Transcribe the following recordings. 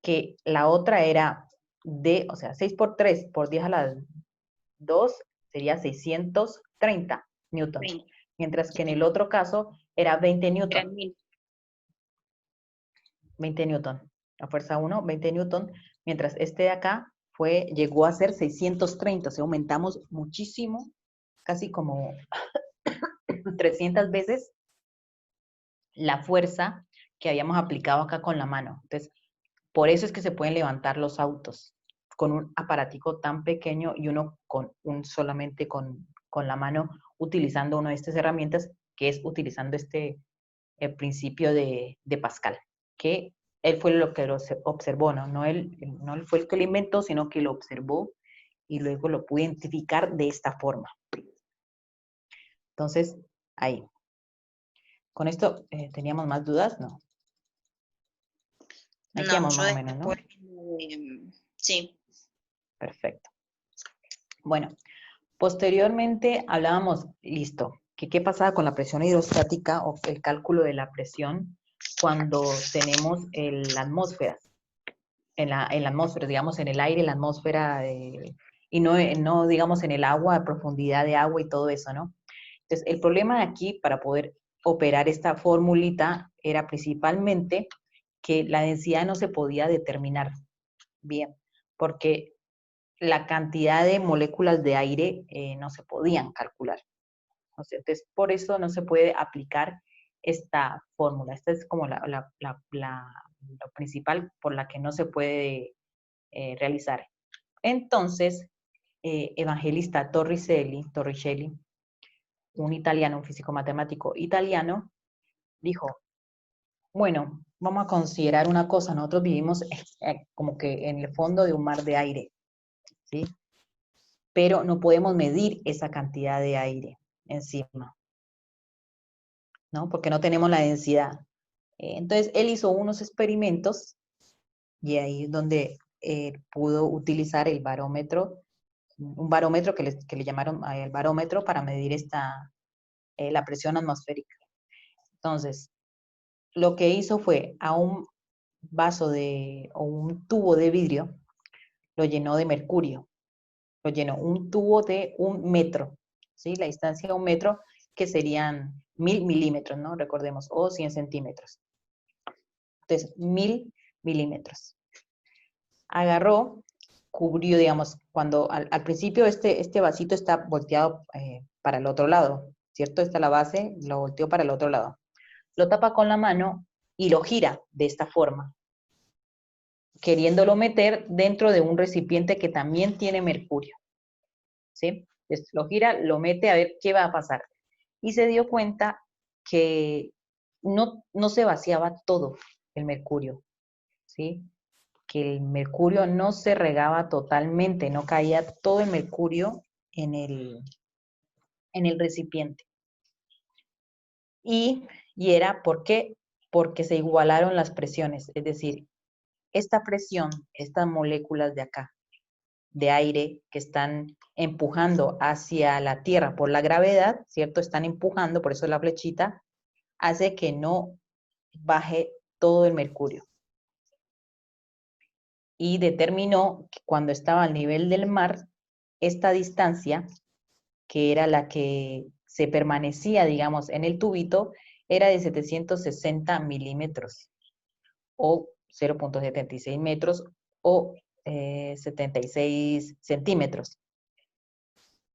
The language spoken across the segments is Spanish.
que la otra era o sea, 6 por 3 por 10 a la 2 sería 630 newtons, 20, mientras que en el otro caso era 20 eran newton, 1000. 20 newton, la fuerza 1, 20 newton, mientras este de acá llegó a ser 630, o sea, aumentamos muchísimo, casi como 300 veces la fuerza que habíamos aplicado acá con la mano. Entonces, por eso es que se pueden levantar los autos con un aparatico tan pequeño y uno solamente con la mano utilizando una de estas herramientas, que es utilizando el principio de Pascal, que él fue lo que lo observó, ¿no? No él fue el que lo inventó, sino que lo observó y luego lo pudo identificar de esta forma. Entonces, ahí. Con esto, ¿teníamos más dudas? No. Ahí No, quedamos yo más o menos, después, ¿no? sí. Perfecto. Bueno, posteriormente hablábamos, listo, que qué pasaba con la presión hidrostática o el cálculo de la presión cuando tenemos la atmósfera, en la atmósfera, digamos, en el aire, en la atmósfera, y no, digamos, en el agua, profundidad de agua y todo eso, ¿no? Entonces, el problema de aquí, para poder operar esta formulita, era principalmente que la densidad no se podía determinar bien, porque la cantidad de moléculas de aire no se podían calcular. ¿No? Entonces, por eso no se puede aplicar esta fórmula. Esta es como lo principal por la que no se puede realizar. Entonces, Evangelista Torricelli, un italiano, un físico matemático italiano, dijo, bueno, vamos a considerar una cosa, nosotros vivimos como que en el fondo de un mar de aire, ¿sí? Pero no podemos medir esa cantidad de aire encima, ¿no? Porque no tenemos la densidad. Entonces, él hizo unos experimentos y ahí es donde pudo utilizar el barómetro, un barómetro que le llamaron el barómetro para medir la presión atmosférica. Entonces, lo que hizo fue a un o un tubo de vidrio, lo llenó de mercurio, lo llenó un tubo de 1 metro, ¿sí? La distancia de 1 metro, que serían 1000 milímetros, ¿no? Recordemos, o 100 centímetros. Entonces, 1000 milímetros. Agarró, cubrió, digamos, cuando al principio este vasito está volteado para el otro lado, ¿cierto? Esta es la base, lo volteó para el otro lado. Lo tapa con la mano y lo gira de esta forma, queriéndolo meter dentro de un recipiente que también tiene mercurio, ¿sí? Entonces, lo gira, lo mete a ver qué va a pasar. Y se dio cuenta que no se vaciaba todo el mercurio, ¿sí? Que el mercurio no se regaba totalmente, no caía todo el mercurio en el recipiente. Y era ¿por qué? Porque se igualaron las presiones, es decir, esta presión, estas moléculas de acá, de aire que están empujando hacia la Tierra por la gravedad, ¿cierto? Están empujando, por eso la flechita, hace que no baje todo el mercurio. Y determinó que cuando estaba al nivel del mar, esta distancia, que era la que se permanecía, digamos, en el tubito, era de 760 milímetros o 0.76 metros o 76 centímetros,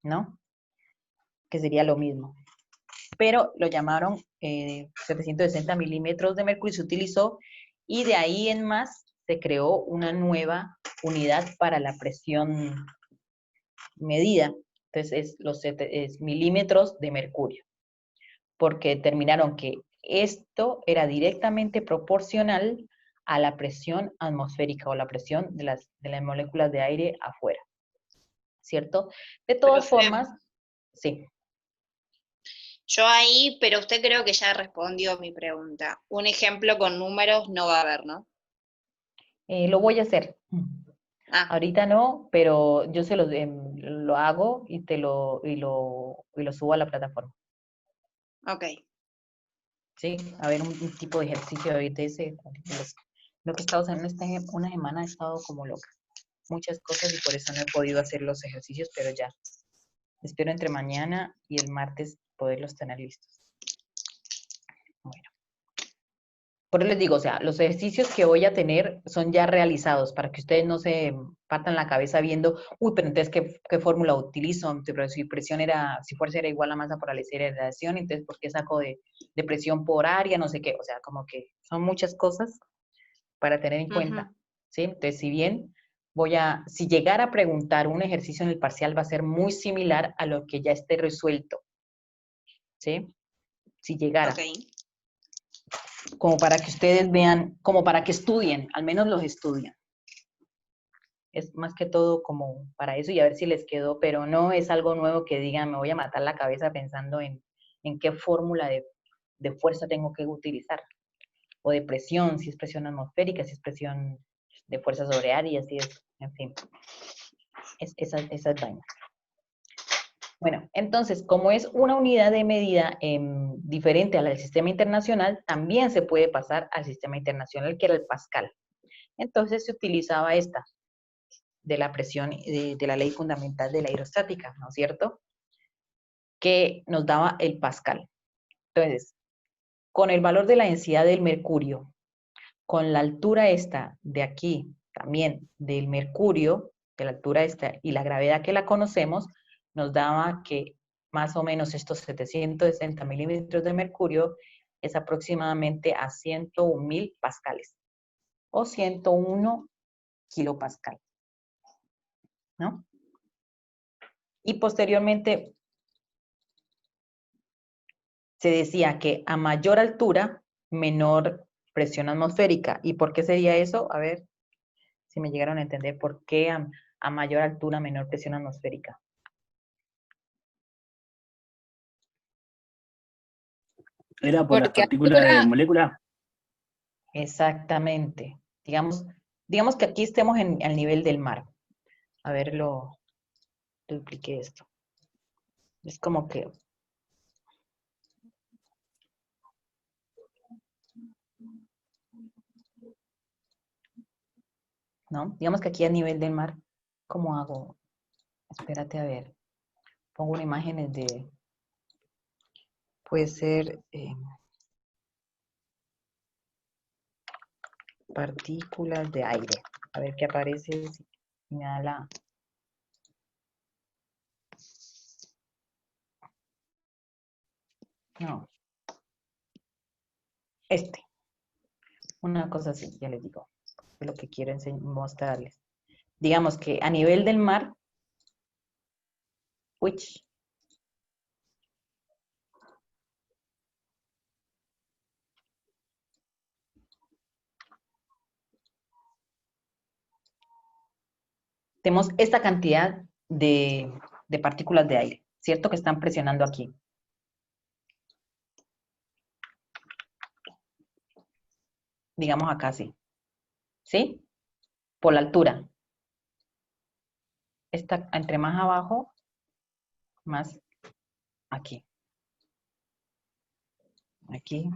¿no? Que sería lo mismo. Pero lo llamaron 760 milímetros de mercurio, se utilizó, y de ahí en más se creó una nueva unidad para la presión medida. Entonces es milímetros de mercurio, porque determinaron que esto era directamente proporcional a la presión atmosférica o la presión de las moléculas de aire afuera, ¿cierto? De Pero todas formas, sí. yo ahí, pero usted creo que ya respondió mi pregunta. Un ejemplo con números no va a haber, ¿no? Lo voy a hacer. Ah, Ahorita no, pero yo lo hago y lo subo a la plataforma. ok. ¿Sí? A ver, un tipo de ejercicio ahorita ese. Lo que he estado haciendo una semana he estado como loca. Muchas cosas y por eso no he podido hacer los ejercicios, pero ya. Espero entre mañana y el martes poderlos tener listos. Bueno. Por eso les digo, o sea, los ejercicios que voy a tener son ya realizados para que ustedes no se partan la cabeza viendo, uy, pero entonces, ¿qué fórmula utilizo? Pero si presión era, si fuerza era igual a masa por la aceleración, entonces, ¿por qué saco de presión por área? No sé qué, o sea, como que son muchas cosas para tener en cuenta, ¿sí? Entonces, si bien si llegara a preguntar un ejercicio en el parcial, va a ser muy similar a lo que ya esté resuelto, ¿sí? Si llegara. Ok. Como para que ustedes vean, como para que estudien, al menos los estudian. Es más que todo como para eso y a ver si les quedó, pero no es algo nuevo que digan, me voy a matar la cabeza pensando en qué fórmula de fuerza tengo que utilizar, o de presión, si es presión atmosférica, si es presión de fuerza sobre área, si es, en fin, esas vainas. Bueno, entonces, como es una unidad de medida diferente a la del sistema internacional, también se puede pasar al sistema internacional, que era el Pascal. Entonces se utilizaba esta, de la presión, de la ley fundamental de la hidrostática, ¿no es cierto? Que nos daba el Pascal. Entonces, con el valor de la densidad del mercurio, con la altura esta de aquí, también del mercurio, de la altura esta, y la gravedad que la conocemos, nos daba que más o menos estos 760 milímetros de mercurio es aproximadamente a 101.000 pascales, o 101 kilopascal, ¿no? Y posteriormente se decía que a mayor altura, menor presión atmosférica. ¿Y por qué sería eso? A ver si me llegaron a entender por qué a mayor altura, menor presión atmosférica. Era por las Porque partículas de altura, moléculas. Exactamente. Digamos que aquí estemos al nivel del mar. A ver, lo dupliqué esto. Es como que... ¿no? Digamos que aquí a nivel del mar, ¿cómo hago? Espérate a ver. Pongo una imagen de... Puede ser partículas de aire. A ver qué aparece si me da la... No. Una cosa así, ya les digo. Es lo que quiero mostrarles. Digamos que a nivel del mar, uy, tenemos esta cantidad de partículas de aire, ¿cierto? Que están presionando aquí. Digamos acá sí. ¿Sí? Por la altura. Esta, entre más abajo, más aquí. Aquí.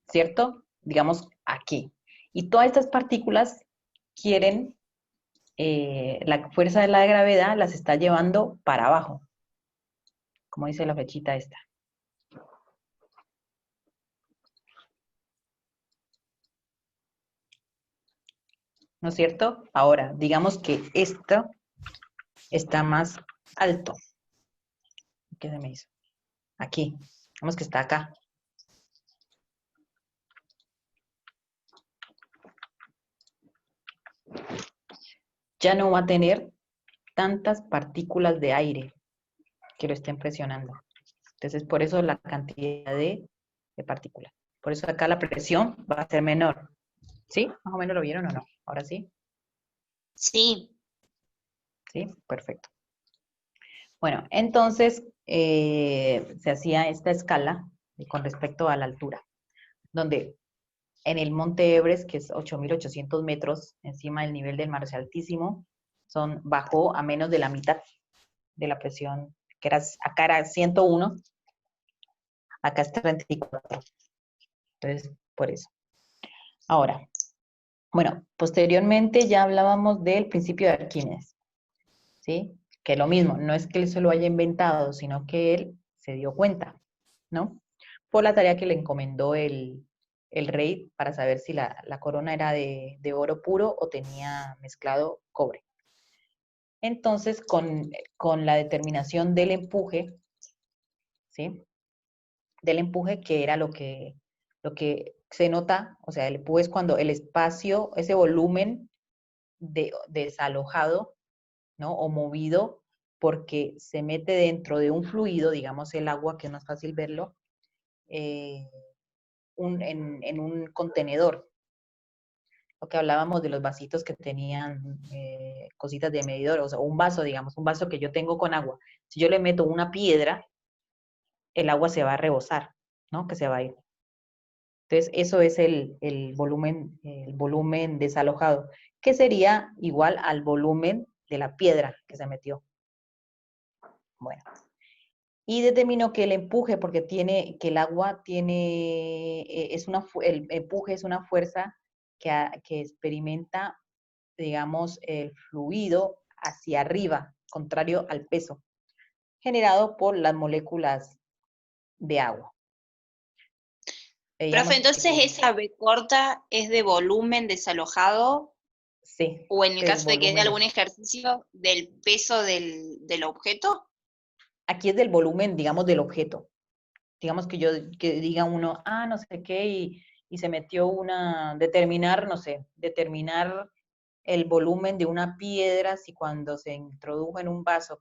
¿Cierto? Digamos aquí. Y todas estas partículas quieren, la fuerza de la gravedad las está llevando para abajo. Como dice la flechita esta. ¿No es cierto? Ahora, digamos que esto está más alto. ¿Qué se me hizo? Aquí. Digamos que está acá. Ya no va a tener tantas partículas de aire que lo estén presionando. Entonces, por eso la cantidad de partículas. Por eso acá la presión va a ser menor. ¿Sí? ¿Más o menos lo vieron o no? Ahora sí. sí. Sí, perfecto. Bueno, entonces se hacía esta escala con respecto a la altura, donde en el monte Everest, que es 8.800 metros encima del nivel del mar, es altísimo, Bajó a menos de la mitad de la presión, que acá era 101, acá es 34. Entonces, por eso. Ahora, bueno, posteriormente ya hablábamos del principio de Arquímedes, ¿sí? Que lo mismo, no es que él se lo haya inventado, sino que él se dio cuenta, ¿no? Por la tarea que le encomendó el rey para saber si la corona era de oro puro o tenía mezclado cobre. Entonces, con la determinación del empuje, ¿sí? Del empuje, que era lo que se nota, o sea, el empuje es cuando el espacio, ese volumen desalojado, ¿no? O movido, porque se mete dentro de un fluido, digamos el agua, que es más fácil verlo, en un contenedor. Lo que hablábamos de los vasitos que tenían cositas de medidor, o sea, un vaso, digamos, un vaso que yo tengo con agua. Si yo le meto una piedra, el agua se va a rebosar, ¿no? Que se va a ir. Entonces, eso es el volumen desalojado, que sería igual al volumen de la piedra que se metió. Bueno. Y determinó que el empuje, porque que el agua tiene, el empuje es una fuerza que experimenta, digamos, el fluido hacia arriba, contrario al peso, generado por las moléculas de agua. Profe, entonces esa B corta es de volumen desalojado, sí, o en el es caso de que es de volumen. algún ejercicio, del peso del objeto. Aquí es del volumen, digamos, del objeto. Digamos que diga uno, no sé qué, y se metió determinar el volumen de una piedra, si cuando se introdujo en un vaso